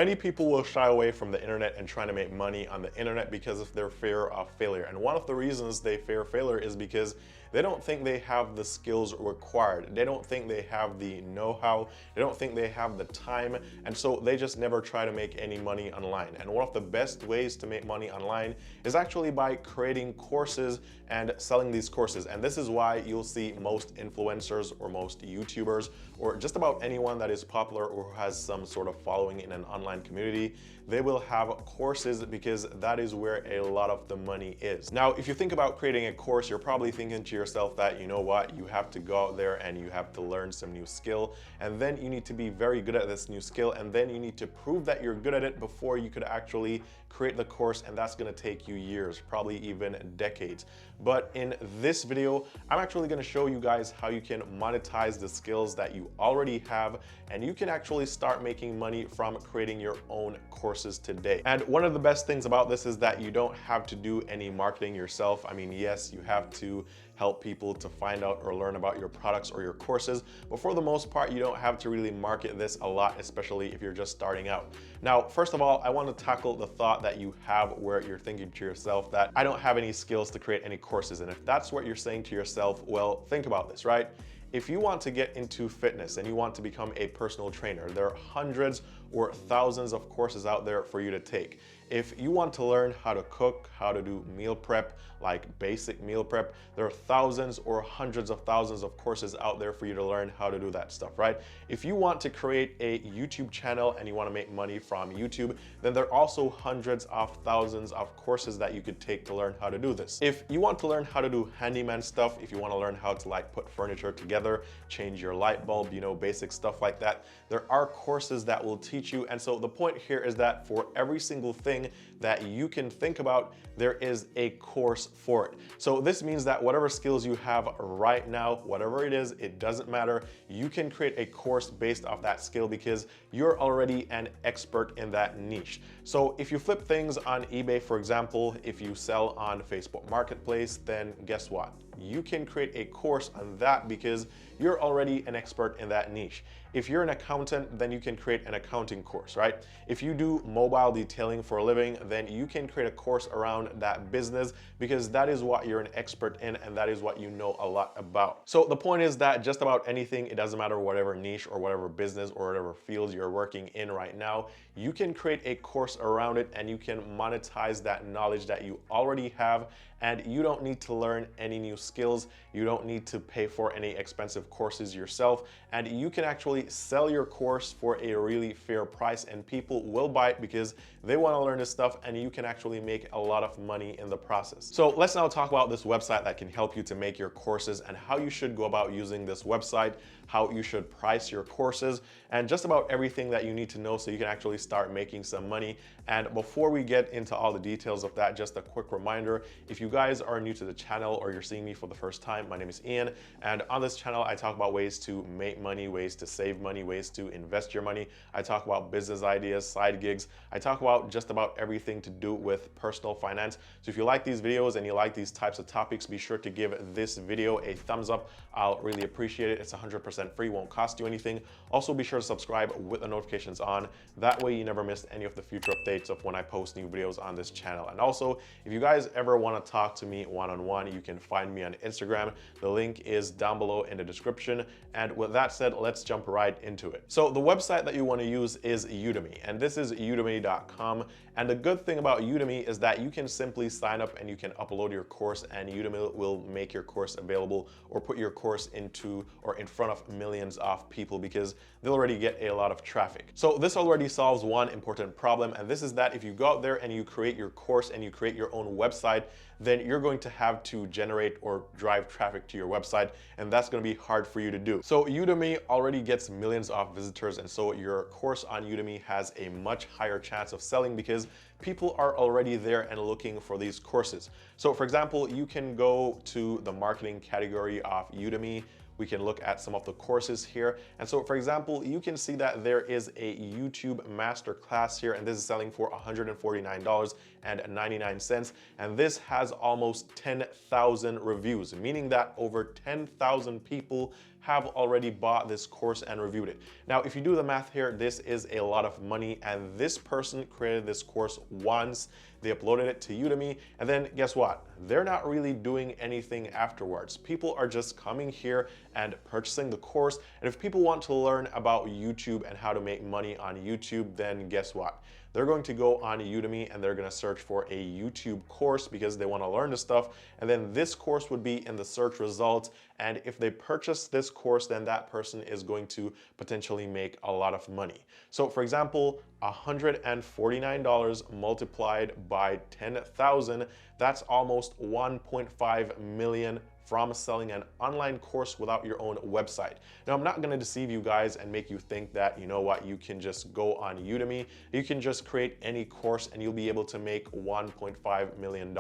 Many people will shy away from the internet and trying to make money on the internet because of their fear of failure. And one of the reasons they fear failure is because they don't think they have the skills required. They don't think they have the know-how. They don't think they have the time. And so they just never try to make any money online. And one of the best ways to make money online is actually by creating courses and selling these courses. And this is why you'll see most influencers or most YouTubers or just about anyone that is popular or who has some sort of following in an online community, they will have courses because that is where a lot of the money is. Now, if you think about creating a course, you're probably thinking to yourself that, you know what, you have to go out there and you have to learn some new skill, and then you need to be very good at this new skill, and then you need to prove that you're good at it before you could actually create the course, and that's going to take you years, probably even decades. But in this video, I'm actually going to show you guys how you can monetize the skills that you already have, and you can actually start making money from creating your own courses today. And one of the best things about this is that you don't have to do any marketing yourself. I mean, yes, you have to help people to find out or learn about your products or your courses, but for the most part, you don't have to really market this a lot, especially if you're just starting out. Now, first of all, I want to tackle the thought that you have where you're thinking to yourself that I don't have any skills to create any courses. And if that's what you're saying to yourself, well, think about this, right? If you want to get into fitness and you want to become a personal trainer, there are hundreds or thousands of courses out there for you to take. If you want to learn how to cook, how to do meal prep, like basic meal prep, there are thousands or hundreds of thousands of courses out there for you to learn how to do that stuff, right? If you want to create a YouTube channel and you want to make money from YouTube, then there are also hundreds of thousands of courses that you could take to learn how to do this. If you want to learn how to do handyman stuff, if you want to learn how to like put furniture together, change your light bulb, you know, basic stuff like that, there are courses that will teach you. And so the point here is that for every single thing that you can think about, there is a course for it. So this means that whatever skills you have right now, whatever it is, it doesn't matter. You can create a course based off that skill because you're already an expert in that niche. So if you flip things on eBay, for example, if you sell on Facebook Marketplace, then guess what? You can create a course on that because you're already an expert in that niche. If you're an accountant, then you can create an accounting course, right? If you do mobile detailing for a living, then you can create a course around that business because that is what you're an expert in and that is what you know a lot about. So the point is that just about anything, it doesn't matter whatever niche or whatever business or whatever field you're working in right now, you can create a course around it and you can monetize that knowledge that you already have, and you don't need to learn any new skills. You don't need to pay for any expensive courses yourself, and you can actually sell your course for a really fair price, and people will buy it because they want to learn this stuff, and you can actually make a lot of money in the process. So let's now talk about this website that can help you to make your courses and how you should go about using this website, how you should price your courses, and just about everything that you need to know so you can actually start making some money. And before we get into all the details of that, just a quick reminder, if you guys are new to the channel or you're seeing me for the first time, my name is Ian, and on this channel I talk about ways to make money, ways to save money, ways to invest your money. I talk about business ideas, side gigs. I talk about just about everything to do with personal finance. So if you like these videos and you like these types of topics, be sure to give this video a thumbs up. I'll really appreciate it. It's 100% free, won't cost you anything. Also be sure to subscribe with the notifications on. That way you never miss any of the future updates of when I post new videos on this channel. And also, if you guys ever want to talk to me one-on-one, you can find me on Instagram. The link is down below in the description. And with that said, let's jump right into it. So the website that you want to use is Udemy, and this is udemy.com. And the good thing about Udemy is that you can simply sign up and you can upload your course, and Udemy will make your course available or put your course into or in front of millions of people because they'll already get a lot of traffic. So this already solves one important problem, and this is that if you go out there and you create your course and you create your own website, then you're going to have to generate or drive traffic to your website, and that's going to be hard for you to do. So Udemy already gets millions of visitors, and so your course on Udemy has a much higher chance of selling because people are already there and looking for these courses. So for example, you can go to the marketing category of Udemy. We can look at some of the courses here. And so for example, you can see that there is a YouTube masterclass here, and this is selling for $149.99. And this has almost 10,000 reviews, meaning that over 10,000 people have already bought this course and reviewed it. Now, if you do the math here, this is a lot of money, and this person created this course once, they uploaded it to Udemy, and then guess what? They're not really doing anything afterwards. People are just coming here and purchasing the course, and if people want to learn about YouTube and how to make money on YouTube, then guess what? They're going to go on Udemy and they're going to search for a YouTube course because they want to learn this stuff, and then this course would be in the search results, and if they purchase this course, then that person is going to potentially make a lot of money. So for example, $149 multiplied by 10,000, that's almost 1.5 million from selling an online course without your own website. Now, I'm not going to deceive you guys and make you think that, you know what, you can just go on Udemy, you can just create any course and you'll be able to make $1.5 million.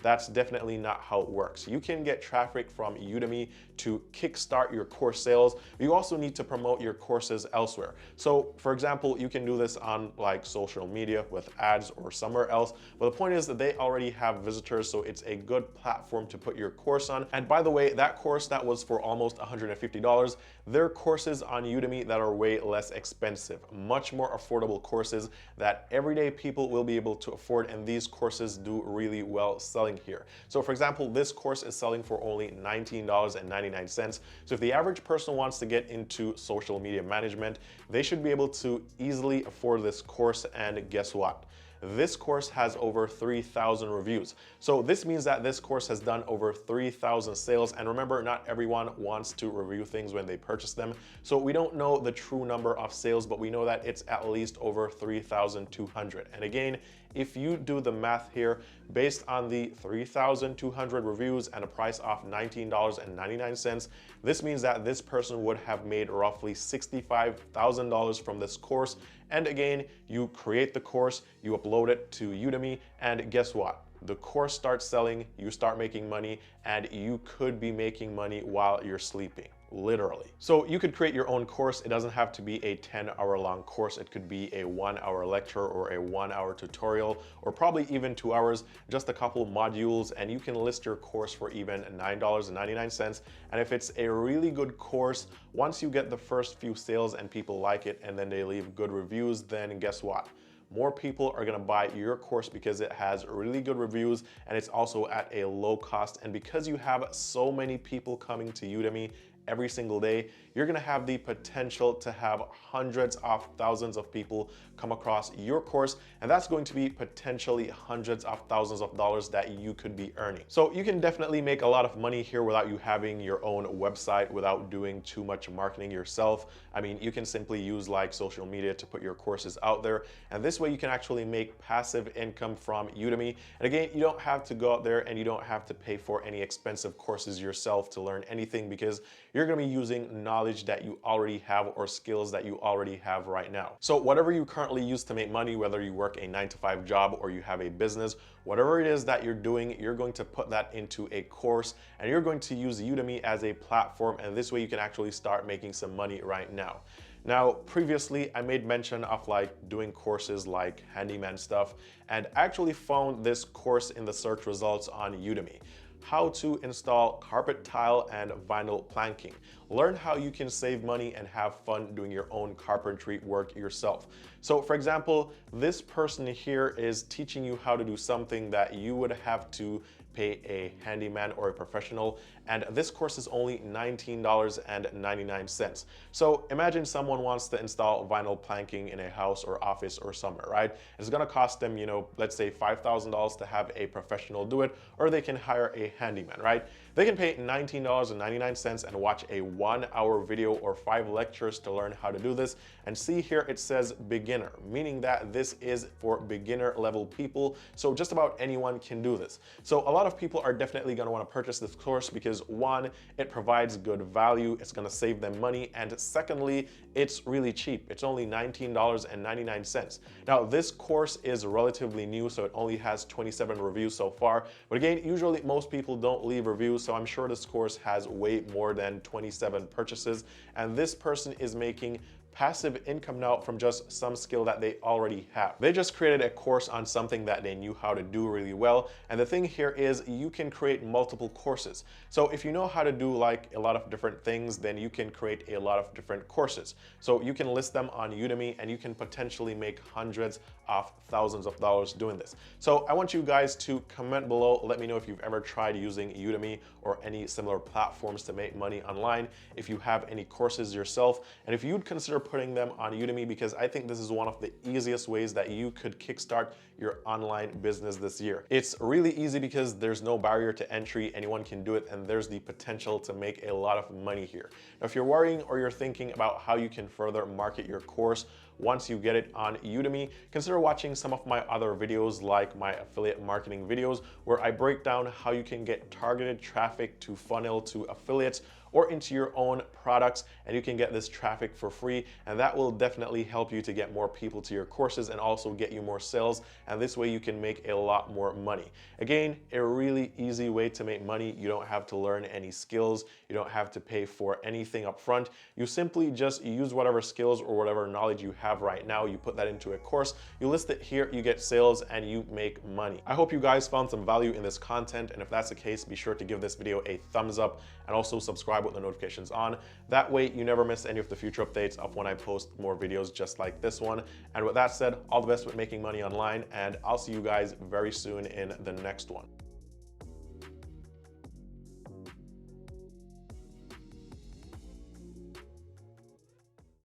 That's definitely not how it works. You can get traffic from Udemy to kickstart your course sales, but you also need to promote your courses elsewhere. So for example, you can do this on like social media with ads or somewhere else, but the point is that they already have visitors, so it's a good platform to put your course on. And by the way, that course that was for almost $150, there are courses on Udemy that are way less expensive, much more affordable courses that everyday people will be able to afford, and these courses do really well selling here. So for example, this course is selling for only $19.99. So if the average person wants to get into social media management, they should be able to easily afford this course, and guess what? This course has over 3,000 reviews. So this means that this course has done over 3,000 sales. And remember, not everyone wants to review things when they purchase them. So we don't know the true number of sales, but we know that it's at least over 3,200. And again, if you do the math here, based on the 3,200 reviews and a price of $19.99, this means that this person would have made roughly $65,000 from this course. And again, you create the course, you upload it to Udemy, and guess what? The course starts selling, you start making money, and you could be making money while you're sleeping. Literally. So you could create your own course. It doesn't have to be a 10-hour long course. It could be a 1-hour lecture or a 1-hour tutorial, or probably even 2 hours, just a couple modules, and you can list your course for even $9.99. And if it's a really good course, once you get the first few sales and people like it and then they leave good reviews, then guess what? More people are going to buy your course because it has really good reviews and it's also at a low cost. And because you have so many people coming to Udemy every single day, you're gonna have the potential to have hundreds of thousands of people come across your course, and that's going to be potentially hundreds of thousands of dollars that you could be earning. So you can definitely make a lot of money here without you having your own website, without doing too much marketing yourself. I mean, you can simply use like social media to put your courses out there, and this way you can actually make passive income from Udemy. And again, you don't have to go out there and you don't have to pay for any expensive courses yourself to learn anything, because you're going to be using knowledge that you already have or skills that you already have right now. So whatever you currently use to make money, whether you work a 9-to-5 job or you have a business, whatever it is that you're doing, you're going to put that into a course, and you're going to use Udemy as a platform, and this way you can actually start making some money right now. Now, previously, I made mention of like doing courses like handyman stuff, and I actually found this course in the search results on Udemy. How to install carpet tile and vinyl planking. Learn how you can save money and have fun doing your own carpentry work yourself. So for example, this person here is teaching you how to do something that you would have to pay a handyman or a professional, and this course is only $19.99. So imagine someone wants to install vinyl planking in a house or office or somewhere, right? It's gonna cost them, let's say $5,000 to have a professional do it, or they can hire a handyman, right? They can pay $19.99 and watch a 1-hour video or 5 lectures to learn how to do this. And see here, it says beginner, meaning that this is for beginner level people. So just about anyone can do this. So a lot of people are definitely going to want to purchase this course because, one, it provides good value, it's going to save them money, and secondly, it's really cheap. It's only $19.99. Now, this course is relatively new, so it only has 27 reviews so far. But again, usually most people don't leave reviews, so I'm sure this course has way more than 27 purchases, and this person is making passive income now from just some skill that they already have. They just created a course on something that they knew how to do really well. And the thing here is you can create multiple courses. So if you know how to do like a lot of different things, then you can create a lot of different courses. So you can list them on Udemy and you can potentially make hundreds of thousands of dollars doing this. So I want you guys to comment below. Let me know if you've ever tried using Udemy or any similar platforms to make money online, if you have any courses yourself, and if you'd consider putting them on Udemy, because I think this is one of the easiest ways that you could kickstart your online business this year. It's really easy because there's no barrier to entry, anyone can do it, and there's the potential to make a lot of money here. Now, if you're worrying or you're thinking about how you can further market your course once you get it on Udemy, consider watching some of my other videos like my affiliate marketing videos, where I break down how you can get targeted traffic to funnel to affiliates or into your own products, and you can get this traffic for free, and that will definitely help you to get more people to your courses and also get you more sales, and this way you can make a lot more money. Again, a really easy way to make money. You don't have to learn any skills, you don't have to pay for anything up front. You simply just use whatever skills or whatever knowledge you have right now, you put that into a course, you list it here, you get sales, and you make money. I hope you guys found some value in this content, and if that's the case, be sure to give this video a thumbs up and also subscribe with the notifications on. That way you never miss any of the future updates of when I post more videos just like this one. And with that said, all the best with making money online, and I'll see you guys very soon in the next one.